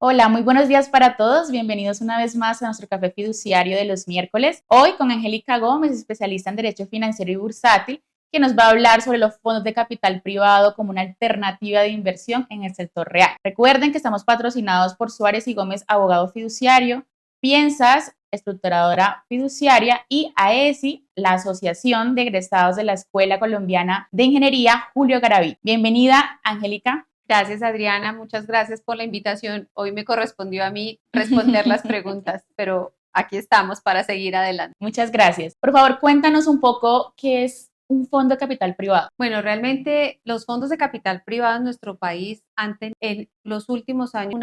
Hola, muy buenos días para todos. Bienvenidos una vez más a nuestro café fiduciario de los miércoles. Hoy con Angélica Gómez, especialista en Derecho Financiero y Bursátil, que nos va a hablar sobre los fondos de capital privado como una alternativa de inversión en el sector real. Recuerden que estamos patrocinados por Suárez y Gómez, abogado fiduciario, Piensas, estructuradora fiduciaria, y AESI, la Asociación de Egresados de la Escuela Colombiana de Ingeniería Julio Garavito. Bienvenida, Angélica. Gracias, Adriana. Muchas gracias por la invitación. Hoy me correspondió a mí responder las preguntas, pero aquí estamos para seguir adelante. Muchas gracias. Por favor, cuéntanos un poco qué es un fondo de capital privado. Bueno, realmente los fondos de capital privado en nuestro país han tenido en los últimos años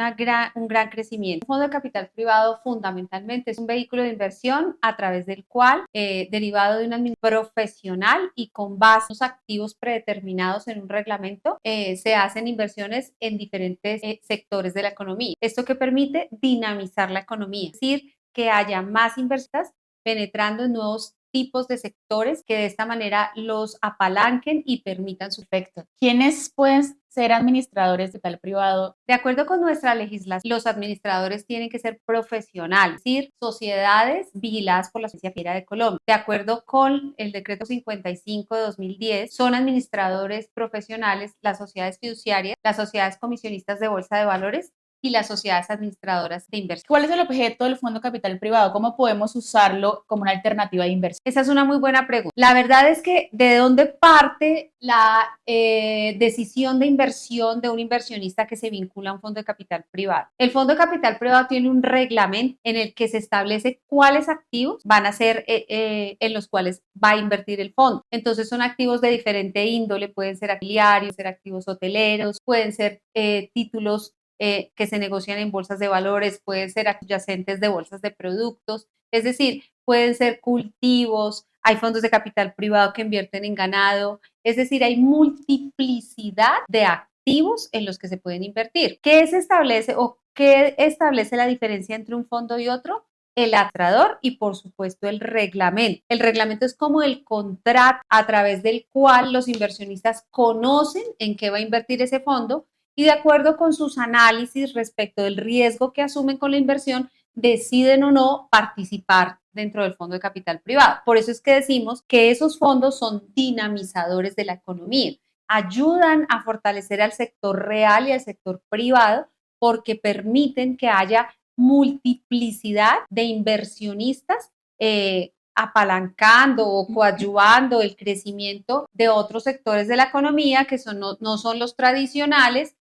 un gran crecimiento. Un fondo de capital privado fundamentalmente es un vehículo de inversión a través del cual, derivado de una administración profesional y con base en los activos predeterminados en un reglamento, se hacen inversiones en diferentes sectores de la economía. Esto que permite dinamizar la economía, es decir, que haya más inversionistas penetrando en nuevos tipos de sectores que de esta manera los apalanquen y permitan su efecto. ¿Quiénes pueden ser administradores de capital privado? De acuerdo con nuestra legislación, los administradores tienen que ser profesionales, es decir, sociedades vigiladas por la Agencia Financiera de Colombia. De acuerdo con el decreto 55 de 2010, son administradores profesionales las sociedades fiduciarias, las sociedades comisionistas de bolsa de valores y las sociedades administradoras de inversión. ¿Cuál es el objeto del fondo de capital privado? ¿Cómo podemos usarlo como una alternativa de inversión? Esa es una muy buena pregunta. La verdad es que de dónde parte la decisión de inversión de un inversionista que se vincula a un fondo de capital privado. El fondo de capital privado tiene un reglamento en el que se establece cuáles activos van a ser en los cuales va a invertir el fondo. Entonces son activos de diferente índole, pueden ser afiliarios, pueden ser activos hoteleros, pueden ser títulos que se negocian en bolsas de valores, pueden ser adyacentes de bolsas de productos, es decir, pueden ser cultivos, hay fondos de capital privado que invierten en ganado, es decir, hay multiplicidad de activos en los que se pueden invertir. ¿Qué se establece o qué establece la diferencia entre un fondo y otro? El administrador y por supuesto el reglamento. El reglamento es como el contrato a través del cual los inversionistas conocen en qué va a invertir ese fondo y de acuerdo con sus análisis respecto del riesgo que asumen con la inversión, deciden o no participar dentro del fondo de capital privado. Por eso es que decimos que esos fondos son dinamizadores de la economía, ayudan a fortalecer al sector real y al sector privado porque permiten que haya multiplicidad de inversionistas apalancando o coadyuvando el crecimiento de otros sectores de la economía que no son los tradicionales,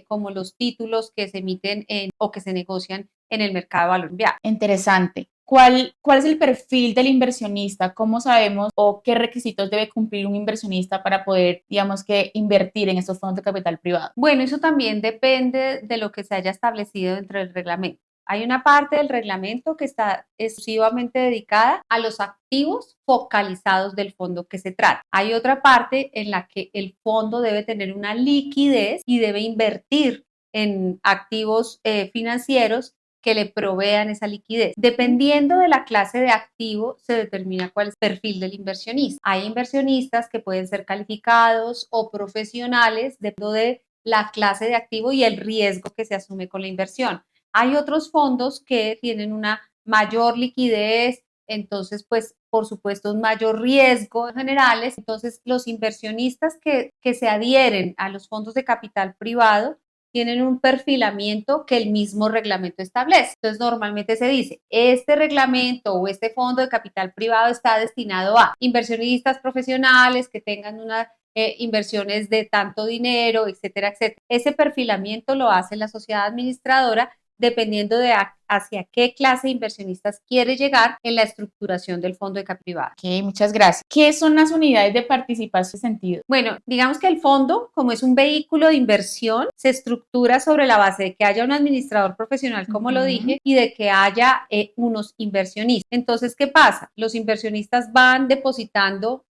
como los títulos que se emiten o que se negocian en el mercado de valor cambiario. Interesante. ¿Cuál es el perfil del inversionista? ¿Cómo sabemos o qué requisitos debe cumplir un inversionista para poder, digamos que, invertir en estos fondos de capital privado? Bueno, eso también depende de lo que se haya establecido dentro del reglamento. Hay una parte del reglamento que está exclusivamente dedicada a los activos focalizados del fondo que se trata. Hay otra parte en la que el fondo debe tener una liquidez y debe invertir en activos financieros que le provean esa liquidez. Dependiendo de la clase de activo, se determina cuál es el perfil del inversionista. Hay inversionistas que pueden ser calificados o profesionales, dependiendo de la clase de activo y el riesgo que se asume con la inversión. Hay otros fondos que tienen una mayor liquidez, entonces, pues, por supuesto, un mayor riesgo en generales. Entonces, los inversionistas que se adhieren a los fondos de capital privado tienen un perfilamiento que el mismo reglamento establece. Entonces, normalmente se dice, este reglamento o este fondo de capital privado está destinado a inversionistas profesionales que tengan unas inversiones de tanto dinero, etcétera, etcétera. Ese perfilamiento lo hace la sociedad administradora dependiendo de hacia qué clase de inversionistas quiere llegar en la estructuración del fondo de capital privado. Ok, muchas gracias. ¿Qué son las unidades de participación en sentido? Bueno, digamos que el fondo, como es un vehículo de inversión, se estructura sobre la base de que haya un administrador profesional, como lo dije, y de que haya unos inversionistas. Entonces, ¿qué pasa? Los inversionistas van depositando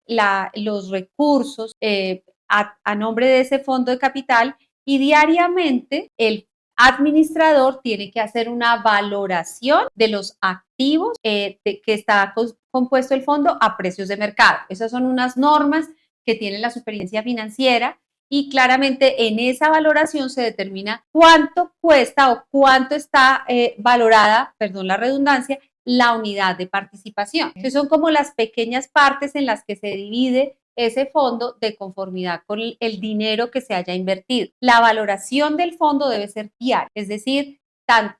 los recursos a nombre de ese fondo de capital y diariamente el administrador tiene que hacer una valoración de los activos que está compuesto el fondo a precios de mercado. Esas son unas normas que tiene la Superintendencia Financiera y claramente en esa valoración se determina cuánto cuesta o cuánto está valorada, perdón la redundancia, la unidad de participación. Entonces son como las pequeñas partes en las que se divide ese fondo de conformidad con el dinero que se haya invertido. La valoración del fondo debe ser diaria, es decir,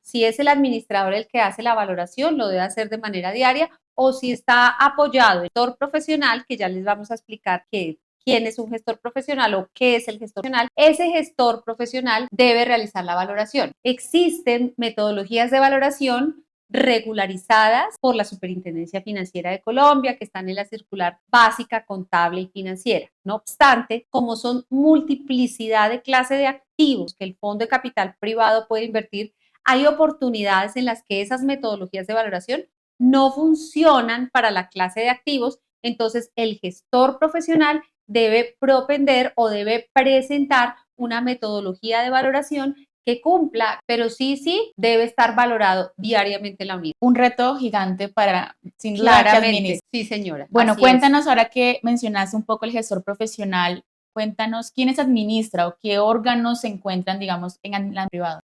si es el administrador el que hace la valoración, lo debe hacer de manera diaria, o si está apoyado el gestor profesional, que ya les vamos a explicar quién es un gestor profesional o qué es el gestor profesional, ese gestor profesional debe realizar la valoración. Existen metodologías de valoración regularizadas por la Superintendencia Financiera de Colombia, que están en la circular básica contable y financiera. No obstante, como son multiplicidad de clase de activos que el fondo de capital privado puede invertir, hay oportunidades en las que esas metodologías de valoración no funcionan para la clase de activos, entonces el gestor profesional debe propender o debe presentar una metodología de valoración que cumpla, pero sí debe estar valorado diariamente en la unidad. Un reto gigante para, sin duda, que administrar. Sí, señora. Bueno, cuéntanos ahora que mencionaste un poco el gestor profesional, cuéntanos quiénes administra o qué órganos se encuentran, digamos, en la privada.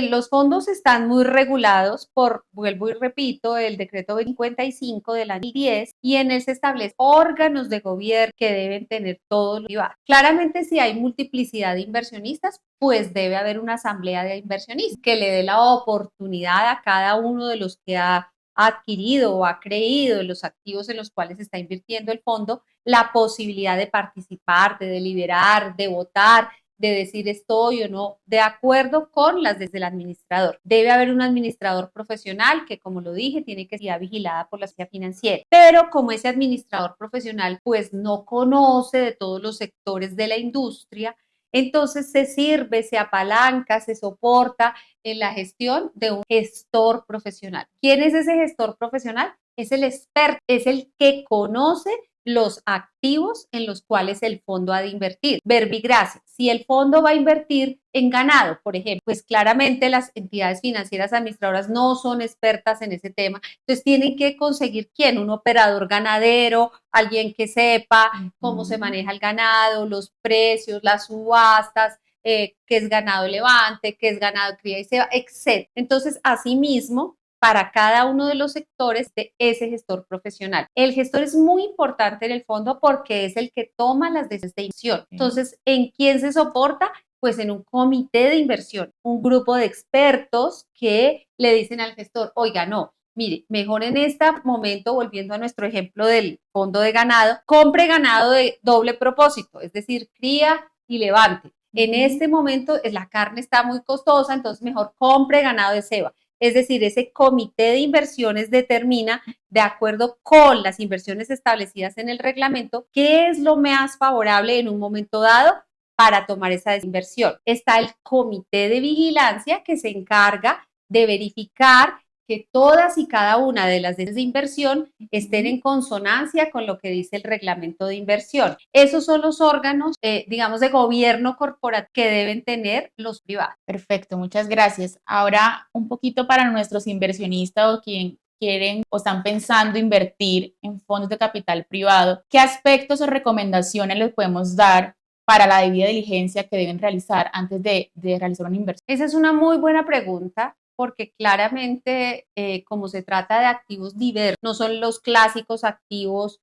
Los fondos están muy regulados por, vuelvo y repito, el decreto 55 del año 10, y en él se establecen órganos de gobierno que deben tener todos los privados. Claramente, si hay multiplicidad de inversionistas, pues debe haber una asamblea de inversionistas que le dé la oportunidad a cada uno de los que ha adquirido o ha creído en los activos en los cuales está invirtiendo el fondo, la posibilidad de participar, de deliberar, de votar, de decir estoy o no de acuerdo con las desde el administrador. Debe haber un administrador profesional que, como lo dije, tiene que ser vigilada por la sociedad financiera. Pero como ese administrador profesional pues no conoce de todos los sectores de la industria, entonces se sirve, se apalanca, se soporta en la gestión de un gestor profesional. ¿Quién es ese gestor profesional? Es el experto, es el que conoce los activos en los cuales el fondo ha de invertir. Verbigracia, si el fondo va a invertir en ganado, por ejemplo, pues claramente las entidades financieras administradoras no son expertas en ese tema, entonces tienen que conseguir quién, un operador ganadero, alguien que sepa cómo se maneja el ganado, los precios, las subastas, qué es ganado levante, qué es ganado cría y ceba, etc. Entonces, asimismo, para cada uno de los sectores de ese gestor profesional. El gestor es muy importante en el fondo porque es el que toma las decisiones de inversión. Entonces, ¿en quién se soporta? Pues en un comité de inversión, un grupo de expertos que le dicen al gestor, oiga, no, mire, mejor en este momento, volviendo a nuestro ejemplo del fondo de ganado, compre ganado de doble propósito, es decir, cría y levante. En este momento la carne está muy costosa, entonces mejor compre ganado de ceba. Es decir, ese comité de inversiones determina, de acuerdo con las inversiones establecidas en el reglamento, qué es lo más favorable en un momento dado para tomar esa inversión. Está el comité de vigilancia que se encarga de verificar que todas y cada una de las decisiones de inversión estén en consonancia con lo que dice el reglamento de inversión. Esos son los órganos, digamos, de gobierno corporativo que deben tener los privados. Perfecto, muchas gracias. Ahora, un poquito para nuestros inversionistas o quien quieren o están pensando invertir en fondos de capital privado, ¿qué aspectos o recomendaciones les podemos dar para la debida diligencia que deben realizar antes de realizar una inversión? Esa es una muy buena pregunta, porque claramente como se trata de activos diversos, no son los clásicos activos,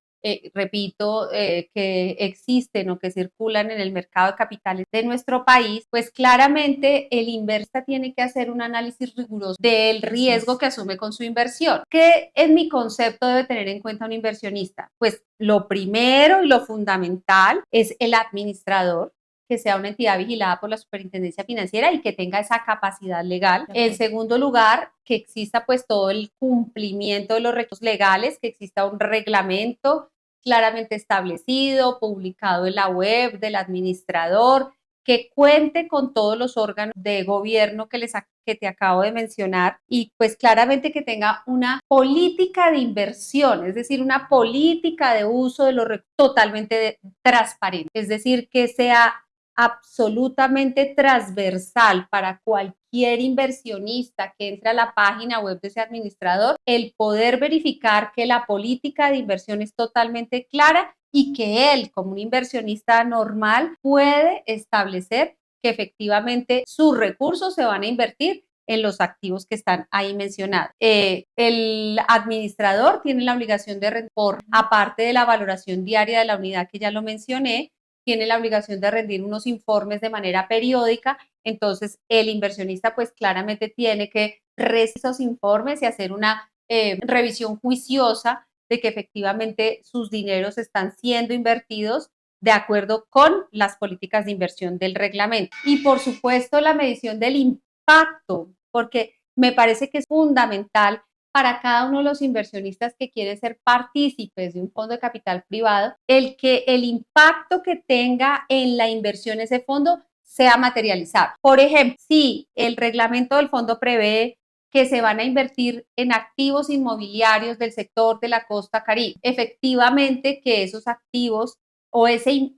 repito, que existen o que circulan en el mercado de capitales de nuestro país, pues claramente el inversionista tiene que hacer un análisis riguroso del riesgo que asume con su inversión. ¿Qué en mi concepto debe tener en cuenta un inversionista? Pues lo primero y lo fundamental es el administrador, que sea una entidad vigilada por la Superintendencia Financiera y que tenga esa capacidad legal. En segundo lugar, que exista pues todo el cumplimiento de los requisitos legales, que exista un reglamento claramente establecido, publicado en la web del administrador, que cuente con todos los órganos de gobierno que te acabo de mencionar y pues claramente que tenga una política de inversión, es decir, una política de uso de los recursos totalmente transparente, es decir, que sea absolutamente transversal para cualquier inversionista que entre a la página web de ese administrador, el poder verificar que la política de inversión es totalmente clara y que él, como un inversionista normal, puede establecer que efectivamente sus recursos se van a invertir en los activos que están ahí mencionados. El administrador tiene la obligación de rendir, aparte de la valoración diaria de la unidad que ya lo mencioné, tiene la obligación de rendir unos informes de manera periódica. Entonces, el inversionista pues claramente tiene que recibir esos informes y hacer una revisión juiciosa de que efectivamente sus dineros están siendo invertidos de acuerdo con las políticas de inversión del reglamento. Y por supuesto, la medición del impacto, porque me parece que es fundamental para cada uno de los inversionistas que quieren ser partícipes de un fondo de capital privado, el que el impacto que tenga en la inversión ese fondo sea materializado. Por ejemplo, si el reglamento del fondo prevé que se van a invertir en activos inmobiliarios del sector de la costa Caribe, efectivamente que esos activos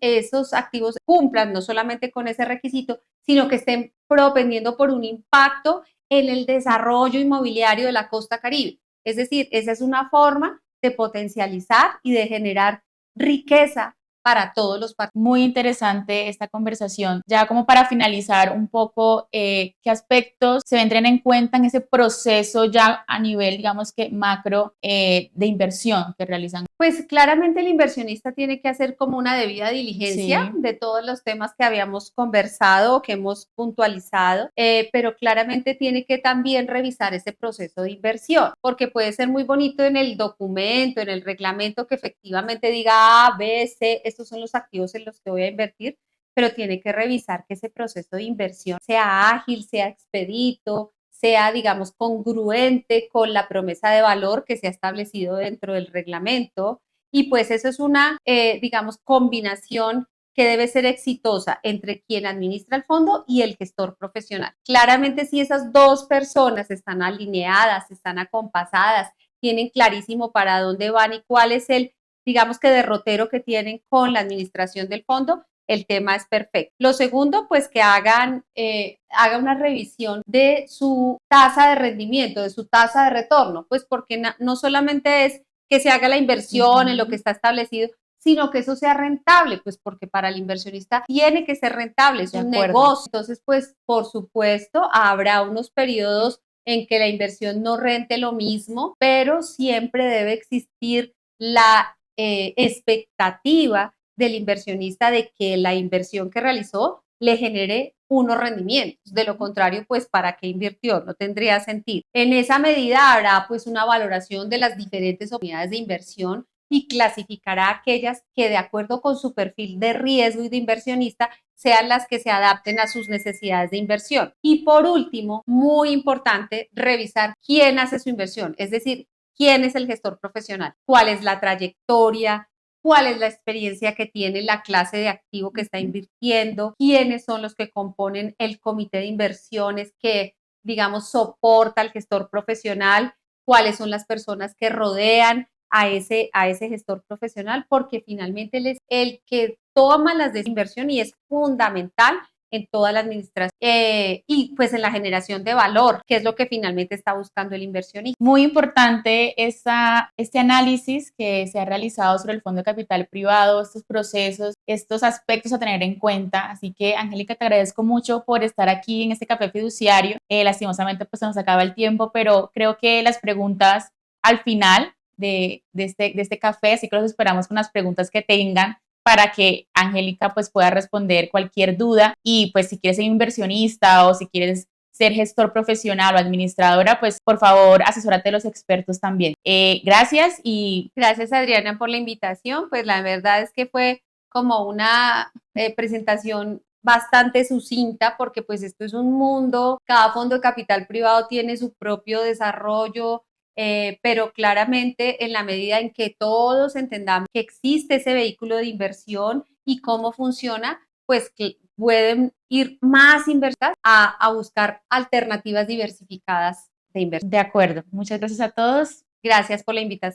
esos activos cumplan no solamente con ese requisito, sino que estén propendiendo por un impacto en el desarrollo inmobiliario de la costa Caribe. Es decir, esa es una forma de potencializar y de generar riqueza para todos los partidos. Muy interesante esta conversación. Ya como para finalizar un poco, ¿qué aspectos se vendrían en cuenta en ese proceso ya a nivel, digamos que macro de inversión que realizan? Pues claramente el inversionista tiene que hacer como una debida diligencia Sí. de todos los temas que habíamos conversado o que hemos puntualizado, pero claramente tiene que también revisar ese proceso de inversión, porque puede ser muy bonito en el documento, en el reglamento que efectivamente diga A, B, C, estos son los activos en los que voy a invertir, pero tiene que revisar que ese proceso de inversión sea ágil, sea expedito, sea, digamos, congruente con la promesa de valor que se ha establecido dentro del reglamento. Y pues eso es una, digamos, combinación que debe ser exitosa entre quien administra el fondo y el gestor profesional. Claramente, si esas dos personas están alineadas, están acompasadas, tienen clarísimo para dónde van y cuál es el, digamos que derrotero que tienen con la administración del fondo, el tema es perfecto. Lo segundo, pues que haga una revisión de su tasa de rendimiento, de su tasa de retorno, pues porque no solamente es que se haga la inversión en lo que está establecido, sino que eso sea rentable, pues porque para el inversionista tiene que ser rentable, es un negocio. Entonces, pues por supuesto, habrá unos periodos en que la inversión no rente lo mismo, pero siempre debe existir la expectativa del inversionista de que la inversión que realizó le genere unos rendimientos. De lo contrario, pues, ¿para qué invirtió? No tendría sentido. En esa medida habrá, pues, una valoración de las diferentes oportunidades de inversión y clasificará aquellas que, de acuerdo con su perfil de riesgo y de inversionista, sean las que se adapten a sus necesidades de inversión. Y por último, muy importante, revisar quién hace su inversión, es decir, quién es el gestor profesional, cuál es la trayectoria, cuál es la experiencia que tiene la clase de activo que está invirtiendo, quiénes son los que componen el comité de inversiones que, digamos, soporta al gestor profesional, cuáles son las personas que rodean a ese gestor profesional, porque finalmente él es el que toma las decisiones de inversión y es fundamental en toda la administración y pues en la generación de valor, que es lo que finalmente está buscando el inversionista. Muy importante este análisis que se ha realizado sobre el fondo de capital privado, estos procesos, estos aspectos a tener en cuenta. Así que, Angélica, te agradezco mucho por estar aquí en este café fiduciario. Lastimosamente, pues se nos acaba el tiempo, pero creo que las preguntas al final de este café, así que los esperamos con las preguntas que tengan para que Angélica pues pueda responder cualquier duda y pues si quieres ser inversionista o si quieres ser gestor profesional o administradora, pues por favor asesórate de los expertos también. Gracias y... Gracias Adriana por la invitación, pues la verdad es que fue como una presentación bastante sucinta porque pues esto es un mundo, cada fondo de capital privado tiene su propio desarrollo, pero claramente en la medida en que todos entendamos que existe ese vehículo de inversión y cómo funciona, pues que pueden ir más inversas a buscar alternativas diversificadas de inversión. De acuerdo. Muchas gracias a todos. Gracias por la invitación.